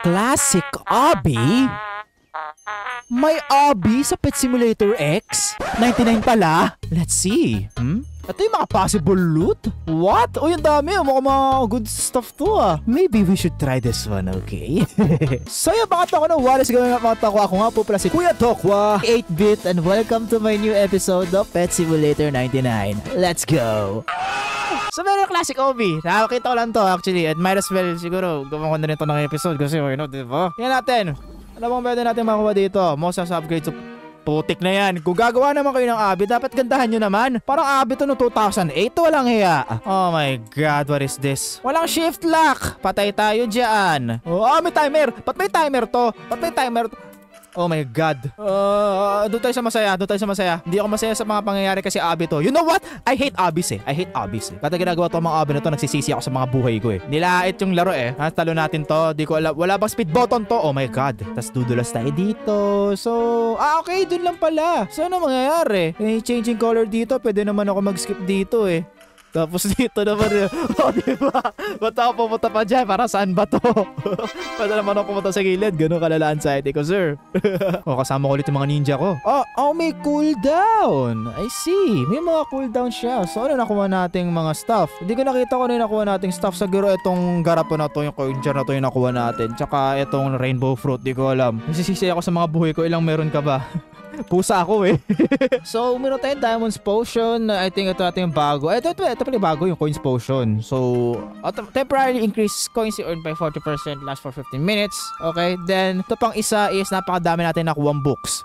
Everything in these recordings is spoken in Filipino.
Classic obby? May obby sa Pet Simulator X? 99 pala? Let's see. Ito yung mga possible loot? What? Uy, ang dami. Mukhang mga good stuff to ah. Maybe we should try this one, okay? So yung mga toko na Wallace gawin mga toko. Ako nga po pala si Kuya Tokwa 8-bit and welcome to my new episode of Pet Simulator 99. Let's go! So meron classic OB. Nakakita ko lang to actually. And might as well siguro gumawa ko na rin to ng episode kasi you know, diba? Yan natin. Ano bang pwede natin makuha dito? Most of upgrades of putik na yan. Kung gagawa naman kayo ng abi, dapat gandahan nyo naman. Parang abi to no 2008. Walang hiya. Oh my god, what is this? Walang shift lock. Patay tayo dyan. Oh, may timer. Ba't may timer to? Ba't may timer to? Oh my god. Doon tayo sa masaya. Doon tayo sa masaya. Hindi ako masaya sa mga pangyayari kasi abi to. You know what? I hate abis eh. I hate abis eh. Kada ginagawa to mga abi na to, nagsisisi ako sa mga buhay ko eh. Nilait yung laro eh. Talo natin to. Di ko alam. Wala bang speed button to? Oh my god. Tas dudulas tayo dito. So, okay. Dun lang pala. So, ano mangyayari? Eh, changing color dito. Pwede naman ako mag-skip dito eh. Tapos dito naman oh, diba? Ba't ako pumunta pa dyan? Para saan ba to? Pwede naman ako pumunta sa gilid. Ganun kalalaan sa IT ko, sir. Oh, kasama ko ulit yung mga ninja ko. Oh, may cooldown. I see. May mga cooldown siya. So, ano nakuha nating mga stuff? Hindi ko nakita ko ano yung nakuha nating stuff. Siguro itong garapo na to, yung coin jar na to yung nakuha natin. Tsaka itong rainbow fruit. Di ko alam. Nasisisi ako sa mga buhay ko. Ilang meron ka ba? Pusa ako eh. So, meron tayong Diamonds Potion. I think ito natin yung bago. Ito pala yung bago, yung Coins Potion. So, temporarily increase coins you earn by 40%, last for 15 minutes. Okay, then, ito pang isa is napakadami natin nakuwang books.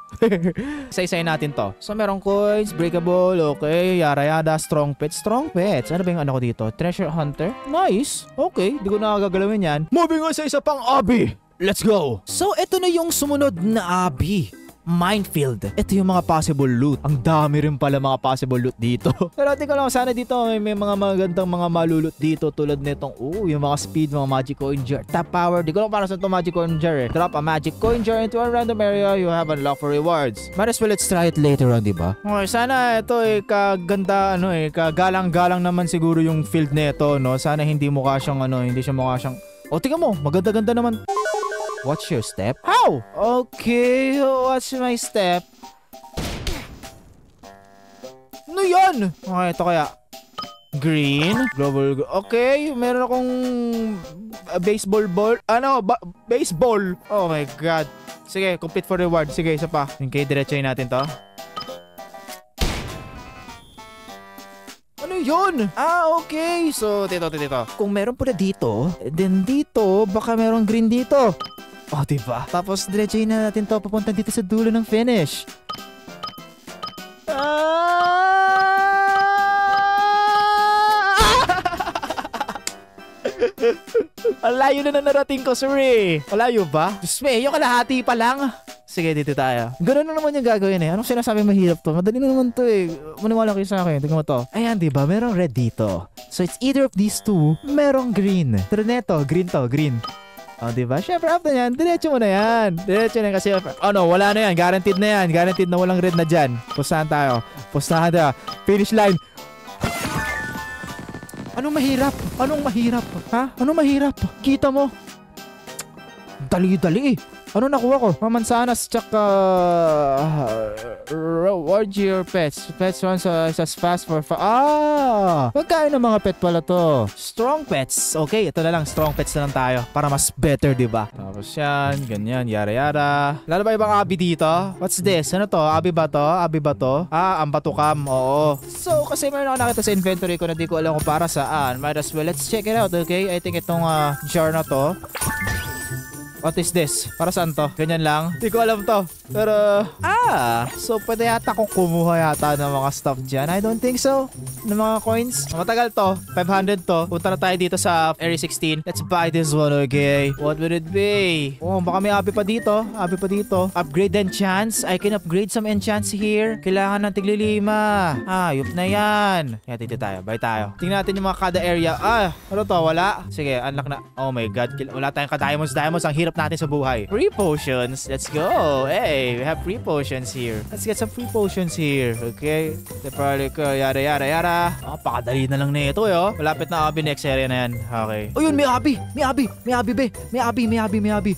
Isa-isayin natin to. So, merong coins, breakable, okay, yara-yada, strong pets. Strong pets. Ano ba yung ano ko dito? Treasure Hunter? Nice. Okay, di ko nakagagalawin yan. Moving on sa isa pang obby. Let's go. So, ito na yung sumunod na obby. Minefield. Ito yung mga possible loot. Ang dami rin pala mga possible loot dito. Pero di ko lang sana dito may mga magandang mga malulot dito tulad nitong yung mga speed, mga magic coin jar. Top power. Di ko lang para sa itong magic coin jar eh. Drop a magic coin jar into a random area, you have unlocked for rewards. Might as well let's try it later on, diba? Okay, sana ito kaganda kagalang-galang naman siguro yung field nito, no? Sana hindi mukha siyang hindi siya mukha siyang tingnan mo, maganda-ganda naman. What's your step? How? Okay, what's my step? Ano yan? Okay, ito kaya. Green. Global. Okay, meron akong baseball ball. Baseball. Oh my god. Sige, complete for reward. Sige, isa pa. Okay, diretsahin natin to. Ano yun? Okay. So, dito. Kung meron pala dito, then dito, baka merong green dito. Oh, diba? Tapos, diretsahin na natin to papunta dito sa dulo ng finish. Ang layo na narating ko, sorry. Malayo ba? Diyos me, yung kalahati pa lang. Sige, dito tayo. Ganun na naman yung gagawin eh. Anong sinasabi mahirap to? Madali na naman to eh. Maniwala kayo sa akin. Tingnan mo to. Ayan, diba? Merong red dito. So, it's either of these two. Merong green. Pero neto, green to, green. Oh, diba? Siyempre, after yan, diretso mo na yan. Diretso na yan kasi, wala na yan. Guaranteed na yan. Guaranteed na walang red na dyan. Pustahan tayo. Finish line. Anong mahirap? Ha? Anong mahirap? Kita mo? Dali-dali eh. Ano nakuha ko? Mamansanas tsaka reward your pets. Pets runs as fast for pagkain ng mga pet pala to. Strong pets. Okay, ito na lang. Strong pets na lang tayo. Para mas better, diba? Tapos yan, ganyan, yara-yara. Lalo ba ibang abi dito? What's this? Ano to? Abi ba to? Ang batukam. Oo. So, kasi meron ako nakita sa inventory ko na di ko alam kung para saan. Might as well, let's check it out, okay? I think itong jar na to. What is this? Para saan to? Ganyan lang? Di ko alam to. Pero, so pwede yata kung kumuha yata ng mga stuff dyan. I don't think so. Ng mga coins. Matagal to. 500 to. Punta na tayo dito sa Area 16. Let's buy this one, okay? What would it be? Oh, baka may abi pa dito. Upgrade enchants. I can upgrade some enchants here. Kailangan ng tigli-5. Yup na yan. Kaya dito tayo. Buy tayo. Tingnan natin yung mga kada area. Ano to? Wala? Sige, unlock na. Oh my god. Wala tayong ka-diamonds. Ang hirap hirap natin sa buhay. Free potions. Let's go. Hey, we have free potions here. Let's get some free potions here. Okay. Yara. Pakadali na lang na ito, yo. Malapit na abi next area na yan. Okay. Oh, yun, may abi. May abi.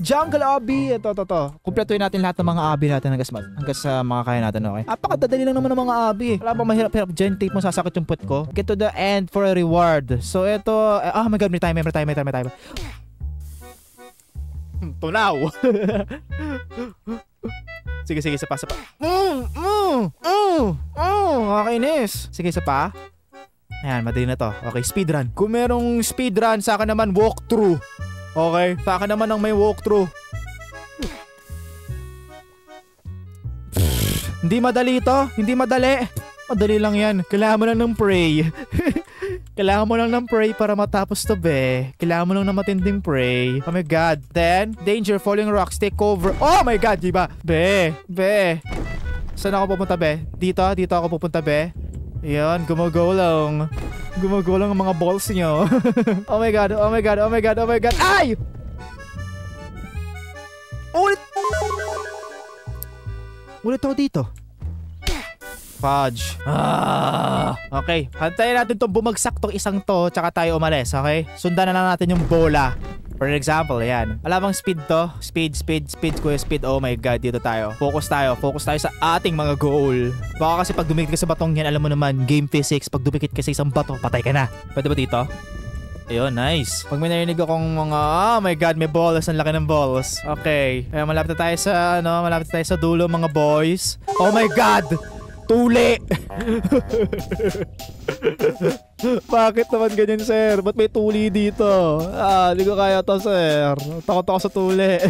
Jungle abi. Ito. Kumpletuhin natin lahat ng mga abi natin hanggang sa mga kaya natin, okay? Pakadali lang naman ng mga abi. Wala bang mahirap-hirap dyan? Tape mo, sasakit yung put ko. Get to the end for a reward. So, ito. Oh my God, may time. Tunaw. Sige, isa pa. Kakainis. Sige, isa pa. Ayan, madali na to. Okay, speedrun. Kung merong speedrun, sa akin naman walkthrough. Okay, sa akin naman ang may walkthrough. Hindi madali to. Hindi madali. Madali lang yan. Kailangan mo lang ng pray. Kailangan mo lang ng pray para matapos to, be. Kailangan mo lang ng matinding pray. Oh my God. Then, danger, falling rocks, take cover. Oh my God, diba? Be. Saan ako pupunta, be? Dito ako pupunta, be. Ayan, gumagulong ang mga balls nyo. Oh my God. Ay! Ulit ako dito. Fudge. Okay. Hantayin natin itong bumagsak tong isang to, tsaka tayo umalis, okay? Sundan na lang natin yung bola. For example, ayan. Wala bang speed to? Speed. Oh my God, dito tayo. Focus tayo sa ating mga goal. Baka kasi pag dumikit ka sa batong yan, alam mo naman, game physics, pag dumikit ka sa isang bato, patay ka na. Pwede ba dito? Ayun, nice. Pag may narinig akong mga, oh my God, may balls. Ang laki ng balls. Okay. Ayan, malapit na tayo sa dulo, mga boys. Oh my God! Tuli! Bakit naman ganyan, sir? Ba't may tuli dito? Hindi ko kaya to, sir. Takot ako sa tuli.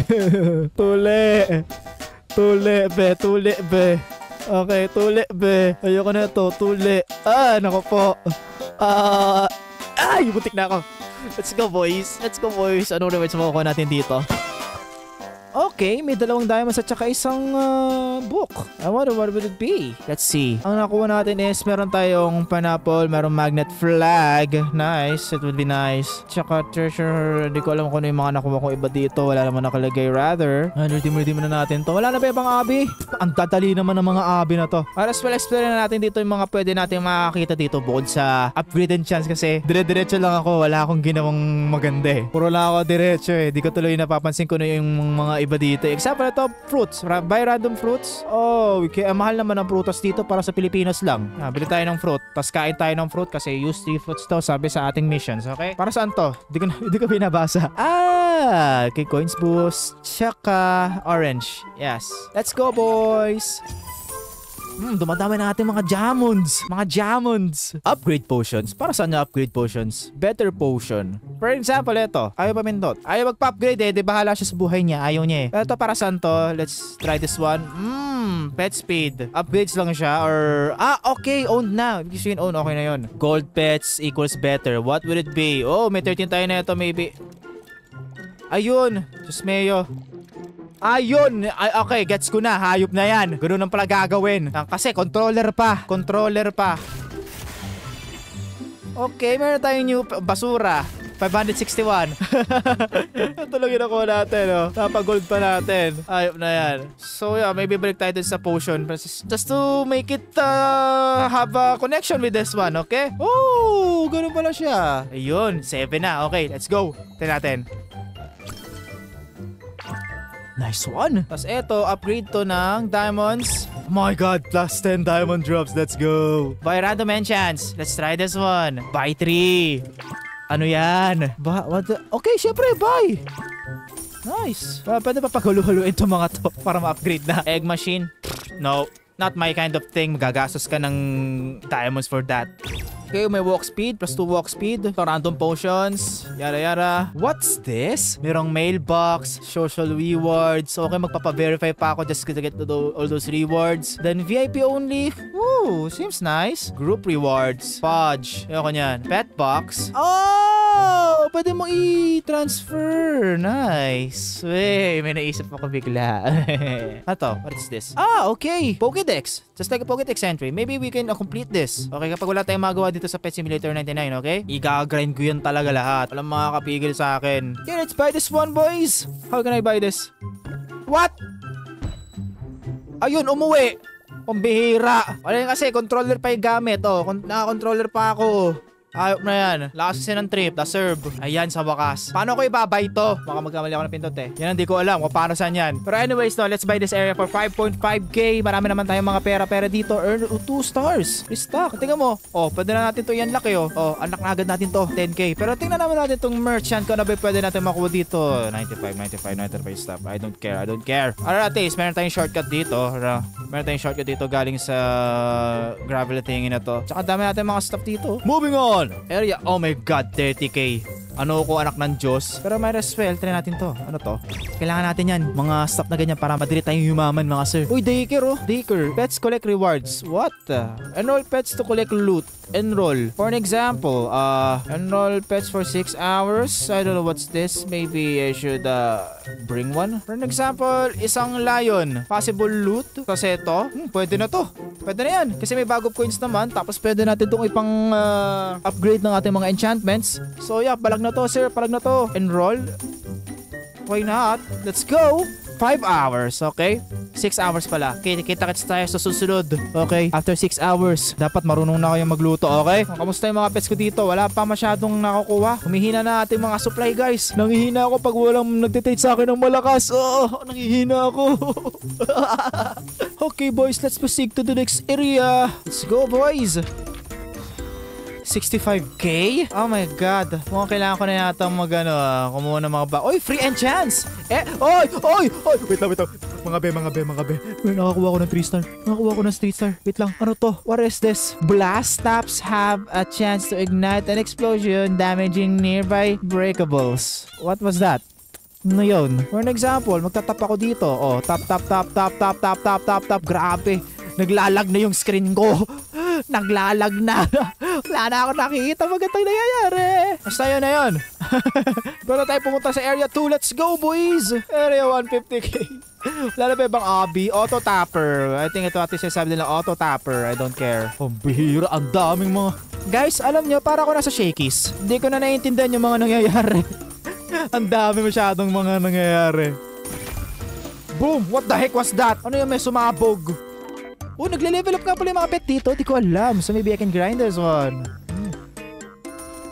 Tuli, be. Okay, tuli, be. Ayoko na ito, tuli. Nako po. Ay, butik na ako. Let's go, boys. Ano rewards makukuha natin dito? Okay, may 2 diamonds at saka isang book. I wonder what would it be? Let's see. Ang nakuha natin is meron tayong pineapple, merong magnet flag. Nice, it would be nice. Tsaka treasure, hindi ko alam kung ano yung mga nakuha kong iba dito. Wala naman nakalagay rather. Redeem na natin to. Wala na ba ibang abi? Ang dadali naman ng mga abi na to. Para well, explore na natin dito yung mga pwede natin makakita dito bukod sa upgrade and chance kasi dire-diretso lang ako. Wala akong ginawang maganda eh. Puro lang ako diretso eh. Di ko tuloy napapansin ko na yung mga iba dito. Example ito, fruits. Buy random fruits. Oh, mahal naman ang prutas dito para sa Pilipinas lang. Bili tayo ng fruit. Tapos kain tayo ng fruit kasi use 3 fruits to sabi sa ating missions. Okay? Para saan to? Di ko binabasa. Okay, coins boost. Tsaka orange. Yes. Let's go, boys. Dumadami na natin mga diamonds. Upgrade potions. Para saan na upgrade potions? Better potion. For example, ito. Ayaw pamindot. Ayaw magpa-upgrade di bahala siya sa buhay niya. Ayaw niya eh. Ito para saan to? Let's try this one. Pet speed. Upgrades lang siya or... okay. Owned na. Gusto yun own. Okay na yun. Gold pets equals better. What would it be? Oh, may 13 tayo na ito maybe. Ayun. Diyos mayo. Ayun! Okay, gets ko na. Hayop na yan. Ganun ang pala gagawin. Kasi controller pa. Okay, meron tayong new basura. 561. Ito lang yung nakuha natin, oh. Napagold pa natin. Hayop na yan. So, yeah, maybe break tayo dun sa potion. Just to make it have a connection with this one, okay? Oh, ganun pala siya. Ayun, 7 na. Okay, let's go. Tignan natin. Nice one. Tapos eto, upgrade to ng diamonds. Oh my God, plus 10 diamond drops. Let's go. Buy random enchants. Let's try this one. Buy 3. Ano yan? Okay, syempre, buy. Nice. Pwede pa paghulu-huluin itong mga to para ma-upgrade na. Egg machine. No, not my kind of thing. Magagastos ka ng diamonds for that. Okay, may walk speed, plus 2 walk speed. Random potions, yara. What's this? Merong mailbox, social rewards. Okay, magpapa-verify pa ako just to get all those rewards. Then VIP only. Woo, seems nice. Group rewards. Fudge. Ayoko niyan. Pet box. Oh! Wow! Pwede mo i-transfer. Nice. Wey, may naisip ako bigla. Ato, what is this? Ah, okay. Pokédex. Just like a Pokédex entry. Maybe we can complete this. Okay, kapag wala tayong magawa dito sa Pet Simulator 99, okay? I-grind ko yan talaga lahat. Walang makakapigil sa akin. Okay, let's buy this one, boys. How can I buy this? What? Ayun, umuwi. Pambihira. Wala yun kasi, controller pa yung gamit. Oh, naka-controller pa ako. Ayop na yan. Lakas kasi ng trip. Serve. Ayan sa wakas. Paano ko ibabay to? Baka magkamali ako ng pintot eh. Yan hindi ko alam kung paano saan yan. Pero anyways no, let's buy this area for 5.5k. Marami naman tayong mga pera-pera dito. Earn 2 stars. Restock. Tingnan mo. Oh, pwede na natin to yan laki oh. Oh, anak na agad natin to. 10k. Pero tingnan naman natin tong merchant ko na ba pwede natin makuha dito. 95 stuff. I don't care. Alright, at least meron tayong shortcut dito. Meron tayong shortcut dito galing sa gravel thingy na to. Tsaka dami natin mga stuff dito. Moving on. Area, oh my god, 30k. Ano ko, anak ng Diyos. Pero may as well, try natin to. Ano to? Kailangan natin yan. Mga stuff na ganyan para madali tayong yumaman mga sir. Uy, daycare oh. Daycare. Pets collect rewards. What? Enroll pets to collect loot. Enroll. For an example, enroll pets for 6 hours. I don't know what's this. Maybe I should bring one. For an example, isang lion. Possible loot. Kasi ito, pwede na to. Pwede na yan. Kasi may bagong coins naman. Tapos pwede natin itong ipang upgrade ng ating mga enchantments. So yeah, palag na to sir. Palag na to. Enroll. Why not? Let's go. 5 hours, okay? 6 hours pala. Okay, kita-kits tayo sa susunod. Okay, after 6 hours, dapat marunong na kayo magluto, okay? Kamusta yung mga pets ko dito? Wala pa masyadong nakukuha. Humihina na ating mga supply, guys. Nangihina ako pag walang nagtitrade sa akin ng malakas. Oh, nangihina ako. Okay, boys, let's proceed to the next area. Let's go, boys. 65k? Oh my god. Mukhang kailangan ko na yata kumuha ng mga Oy, free enchants! Oy! Wait lang. Mga be. Nakakuha ko ng 3 star. Nakakuha ko ng 3 star. Wait lang. Ano to? What is this? Blast taps have a chance to ignite an explosion damaging nearby breakables. What was that? Ano yun? For an example, magtatap ako dito. Oh, tap. Grabe. Naglalag na yung screen ko. Naglalag na. Wala na ako nakikita magandang nangyayari. Basta yun na yun. Doon na tayo pumunta sa area 2. Let's go, boys. Area 150k. Wala na ba ibang hobby? Auto tapper. I think ito ating sinasabi nila auto tapper. I don't care. Oh, bihira. Ang daming mga... Guys, alam nyo, para ako nasa shakies. Hindi ko na naiintindihan yung mga nangyayari. Ang dami masyadong mga nangyayari. Boom! What the heck was that? Ano yung may sumabog? Oh, nagle-level up nga pala yung mga pet dito. Di ko alam. So maybe I can grind this one.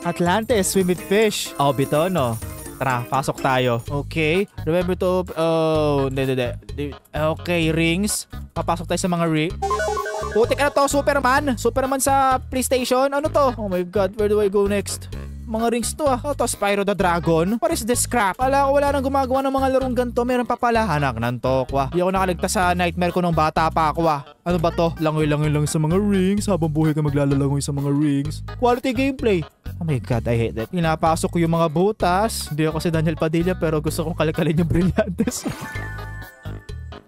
Atlantis, swim with fish. Oh, bito, no? Tara, pasok tayo. Okay. Remember to... Oh, hindi. Okay, rings. Papasok tayo sa mga ring. Putik na to, Superman. Superman sa PlayStation. Ano to? Oh my god, where do I go next? Mga rings to ah. Ito, Spyro the Dragon. What is this crap? Wala nang gumagawa ng mga larong ganito. Meron pa pala. Anak ng tokwa. Di ako nakaligtas sa nightmare ko nung bata pa ako ah. Ano ba to? Langoy-langoy lang sa mga rings. Habang buhay ka maglalalangoy sa mga rings. Quality gameplay. Oh my god, I hate that. Pinapasok ko yung mga butas. Hindi ako si Daniel Padilla pero gusto kong kalikalin yung Brillantes.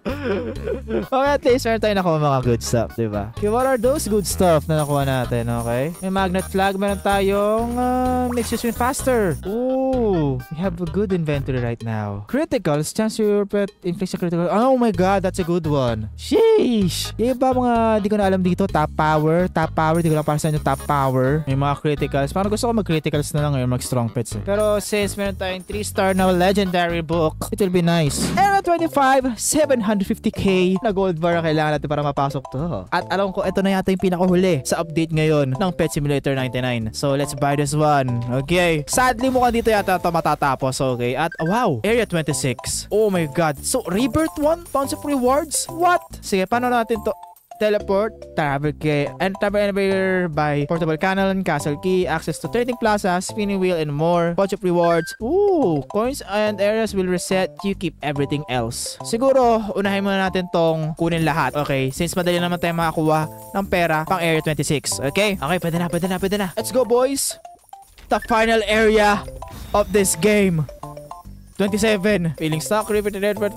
Okay, at least meron tayo nakuha mga good stuff, diba? Okay, what are those good stuff na nakuha natin, okay? May magnet flag, meron tayong makes you swim faster. Ooh, we have a good inventory right now. Criticals, chance your pet inflicts a critical. Oh my god, that's a good one. Sheesh! Yung ba mga di ko na alam dito? Top power, di ko lang para sa inyo top power. May mga criticals. Parang gusto ko mag-criticals na lang ngayon, mag-strong pets eh. Pero since meron tayong 3-star na legendary book, it will be nice. Era 25, 750k na gold bar na kailangan natin para mapasok to. At alam ko, ito na yata yung pinakahuli sa update ngayon ng Pet Simulator 99. So, let's buy this one. Okay. Sadly, mukhang dito yata ito matatapos. Okay. At, wow. Area 26. Oh my god. So, Rebirth 1? Tons of rewards? What? Sige, paano natin to? Teleport, travel key, and travel anywhere by portable cannon, castle key, access to trading plaza, spinning wheel, and more. Bunch of rewards. Ooh, coins and areas will reset. You keep everything else. Siguro, unahin muna natin tong kunin lahat. Okay, since madali naman tayo makakuha ng pera pang area 26. Okay? Okay, pwede na. Let's go, boys. The final area of this game. 27. Feeling stuck, river to redbird.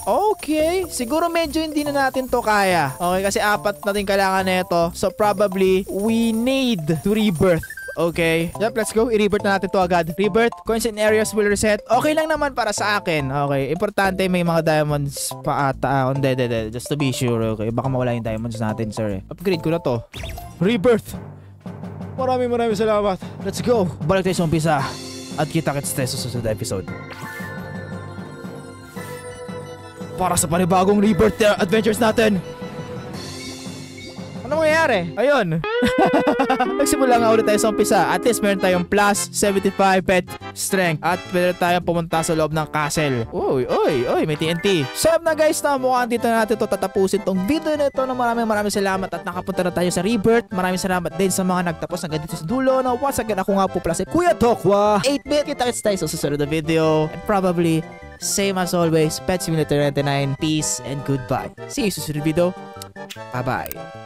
Okay, siguro medyo hindi na natin to kaya. Okay, kasi 4 natin kailangan nito. So probably we need to rebirth. Okay. Yep, let's go. I-rebirth na natin to agad. Rebirth. Coins in areas will reset. Okay lang naman para sa akin. Okay. Importante may mga diamonds pa ata. Hindi. Just to be sure. Okay. Baka mawala yung diamonds natin, sir. Upgrade ko na to. Rebirth. Maraming salamat. Let's go. Balik tayo sa umpisa. At kita-kits tayo sa susunod episode. Para sa panibagong rebirth adventures natin. Ano mangyayari? Ayun. Nagsimula nga ulit tayo sa umpisa. At least meron tayong plus 75 pet strength. At pwede tayong pumunta sa loob ng castle. Uy, may TNT. So na guys, na mukhang dito na natin ito tatapusin tong video na ito. Maraming salamat at nakapunta na tayo sa rebirth. Maraming salamat din sa mga nagtapos hanggang dito sa dulo. No, once again, ako nga po pala si Kuya Tokwa 8-bit. Kita-kits tayo sa susunod na video. And probably, same as always, Pet Simulator 99. Peace and goodbye. See you sa susunod video. Bye-bye.